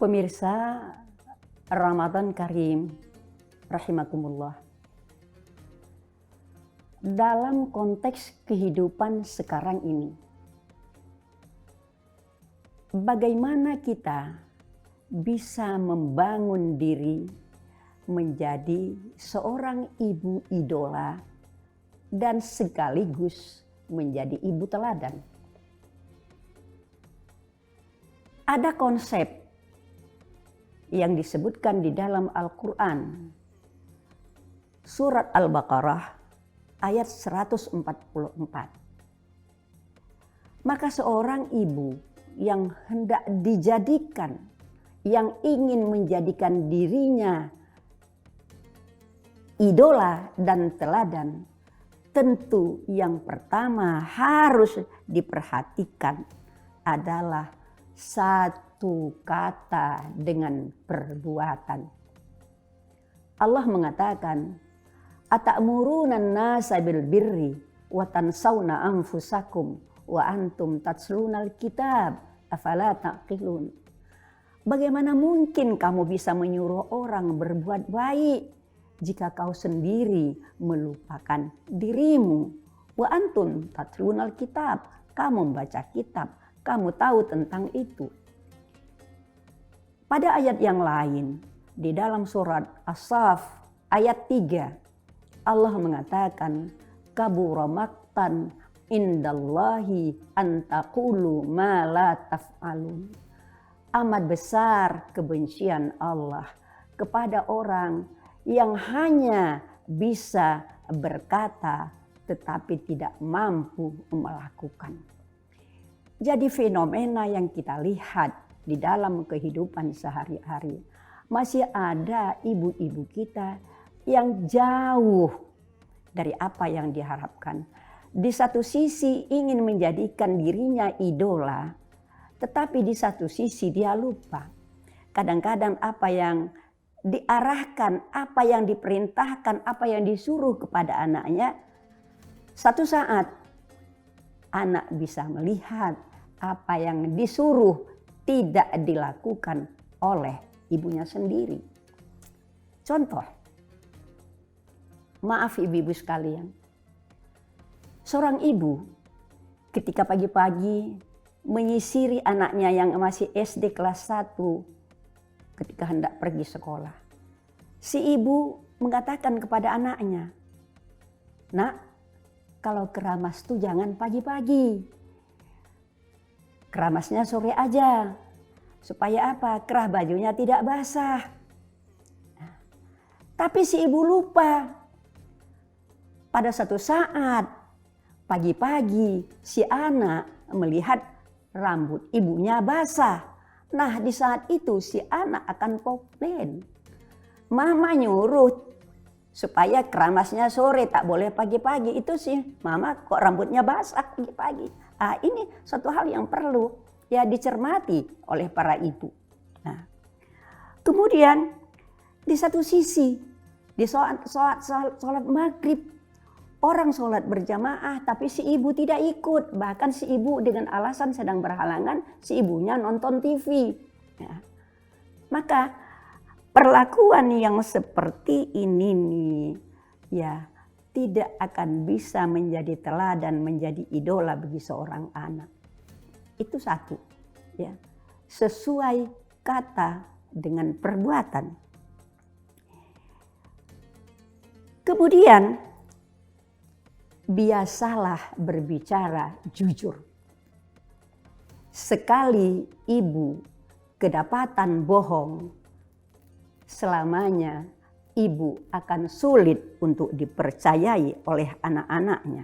Pemirsa Ramadan Karim, rahimakumullah. Dalam konteks kehidupan sekarang ini, bagaimana kita bisa membangun diri menjadi seorang ibu idola dan sekaligus menjadi ibu teladan? Ada konsep yang disebutkan di dalam Al-Quran, surat Al-Baqarah ayat 144. Maka seorang ibu yang hendak dijadikan, yang ingin menjadikan dirinya idola dan teladan, tentu yang pertama harus diperhatikan adalah satu kata dengan perbuatan. Allah mengatakan, "Atamuruna an-nasa bil birri wa tansawna anfusakum wa antum tatlunal kitab afala taqilun." Bagaimana mungkin kamu bisa menyuruh orang berbuat baik jika kau sendiri melupakan dirimu? Wa antum tatlunal kitab, kamu membaca kitab, kamu tahu tentang itu. Pada ayat yang lain, di dalam surat As-Saff ayat 3, Allah mengatakan, "Kabura maqtan indallahi an taqulu ma la taf'alun." Amat besar kebencian Allah kepada orang yang hanya bisa berkata tetapi tidak mampu melakukan. Jadi fenomena yang kita lihat di dalam kehidupan sehari-hari, masih ada ibu-ibu kita yang jauh dari apa yang diharapkan. Di satu sisi ingin menjadikan dirinya idola, tetapi di satu sisi dia lupa. Kadang-kadang apa yang diarahkan, apa yang diperintahkan, apa yang disuruh kepada anaknya, satu saat anak bisa melihat apa yang disuruh tidak dilakukan oleh ibunya sendiri. Contoh, maaf ibu-ibu sekalian, seorang ibu ketika pagi-pagi menyisiri anaknya yang masih SD kelas 1 ketika hendak pergi sekolah. Si ibu mengatakan kepada anaknya, "Nak, kalau keramas tuh jangan pagi-pagi. Keramasnya sore aja. Supaya apa? Kerah bajunya tidak basah." Nah, tapi si ibu lupa. Pada satu saat pagi-pagi si anak melihat rambut ibunya basah. Nah, di saat itu si anak akan komplain. Mama nyuruh supaya keramasnya sore, tak boleh pagi-pagi. Itu sih, mama kok rambutnya basah pagi-pagi. Ini suatu hal yang perlu ya dicermati oleh para ibu. Nah, kemudian di satu sisi di sholat maghrib, orang sholat berjamaah tapi si ibu tidak ikut. Bahkan si ibu dengan alasan sedang berhalangan, si ibunya nonton TV. Ya. Maka perlakuan yang seperti ini nih, ya tidak akan bisa menjadi teladan, menjadi idola bagi seorang anak. Itu satu, ya, sesuai kata dengan perbuatan. Kemudian biasalah berbicara jujur. Sekali ibu kedapatan bohong, selamanya ibu akan sulit untuk dipercayai oleh anak-anaknya.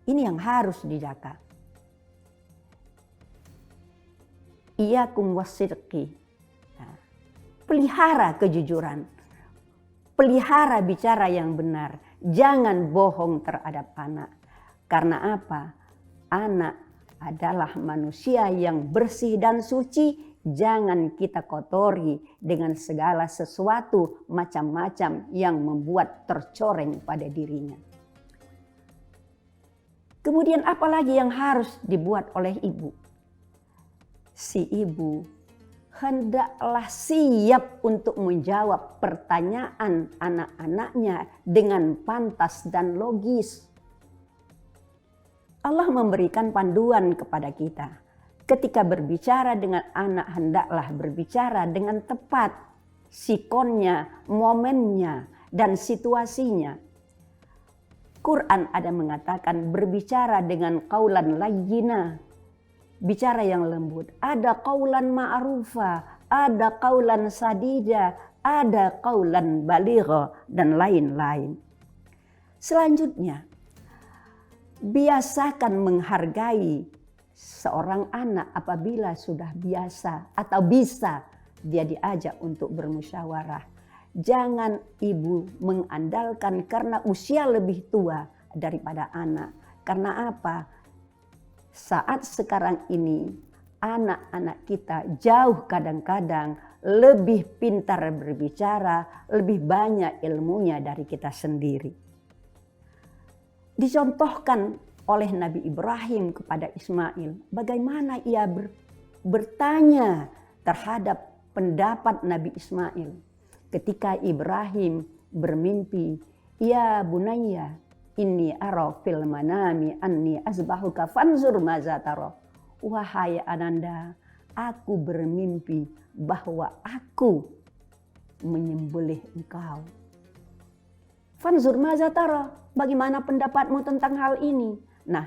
Ini yang harus dijaga. Iyyakum wasidqi. Pelihara kejujuran. Pelihara bicara yang benar. Jangan bohong terhadap anak. Karena apa? Anak adalah manusia yang bersih dan suci. Jangan kita kotori dengan segala sesuatu macam-macam yang membuat tercoreng pada dirinya. Kemudian apalagi yang harus dibuat oleh ibu? Si ibu hendaklah siap untuk menjawab pertanyaan anak-anaknya dengan pantas dan logis. Allah memberikan panduan kepada kita. Ketika berbicara dengan anak, hendaklah berbicara dengan tepat sikonnya, momennya, dan situasinya. Quran ada mengatakan berbicara dengan qaulan layyina, bicara yang lembut. Ada qaulan ma'rufa, ada qaulan sadida, ada qaulan baligha, dan lain-lain. Selanjutnya, biasakan menghargai seorang anak apabila sudah biasa atau bisa dia diajak untuk bermusyawarah. Jangan ibu mengandalkan karena usia lebih tua daripada anak. Karena apa? Saat sekarang ini anak-anak kita jauh kadang-kadang lebih pintar berbicara, lebih banyak ilmunya dari kita sendiri. Dicontohkan oleh Nabi Ibrahim kepada Ismail, bagaimana ia bertanya terhadap pendapat Nabi Ismail. Ketika Ibrahim bermimpi, ya bunayya inni ara fil manami anni azbahuka fanzur maza tara. Wahai ananda, aku bermimpi bahwa aku menyembelih engkau. Fanzur maza tara, bagaimana pendapatmu tentang hal ini? Nah,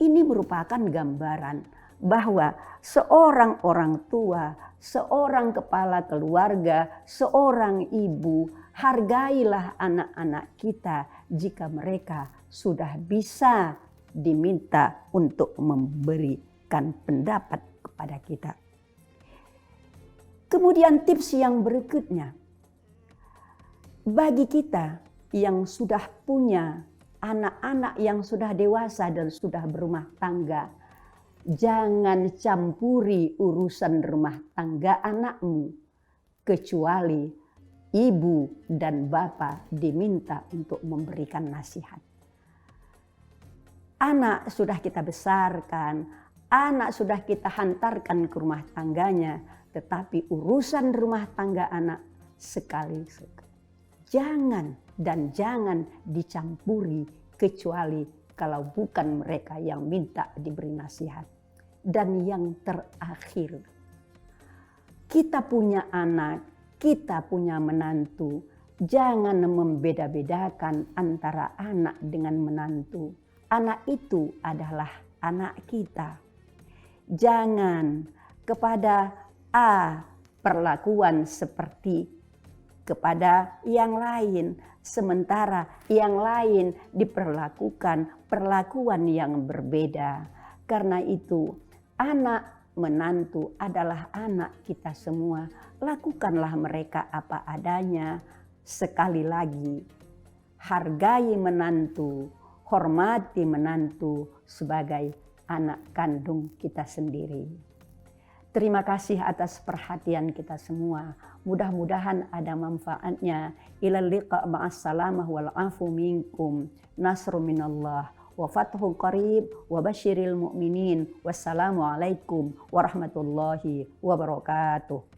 ini merupakan gambaran bahwa seorang orang tua, seorang kepala keluarga, seorang ibu, hargailah anak-anak kita jika mereka sudah bisa diminta untuk memberikan pendapat kepada kita. Kemudian tips yang berikutnya, bagi kita yang sudah punya anak-anak yang sudah dewasa dan sudah berumah tangga, jangan campuri urusan rumah tangga anakmu, kecuali ibu dan bapak diminta untuk memberikan nasihat. Anak sudah kita besarkan, anak sudah kita hantarkan ke rumah tangganya, tetapi urusan rumah tangga anak sekali-sekali jangan dicampuri kecuali kalau bukan mereka yang minta diberi nasihat. Dan yang terakhir, kita punya anak, kita punya menantu, jangan membeda-bedakan antara anak dengan menantu. Anak itu adalah anak kita. Jangan kepada A perlakuan seperti kepada yang lain, sementara yang lain diperlakukan perlakuan yang berbeda. Karena itu, anak menantu adalah anak kita semua. Lakukanlah mereka apa adanya. Sekali lagi, hargai menantu, hormati menantu sebagai anak kandung kita sendiri. Terima kasih atas perhatian kita semua. Mudah-mudahan ada manfaatnya. Ilal liqa ma'as salamah wal afu minkum. Nasru minallah wa fathu qarib wa basyiril mu'minin. Wassalamualaikum warahmatullahi wabarakatuh.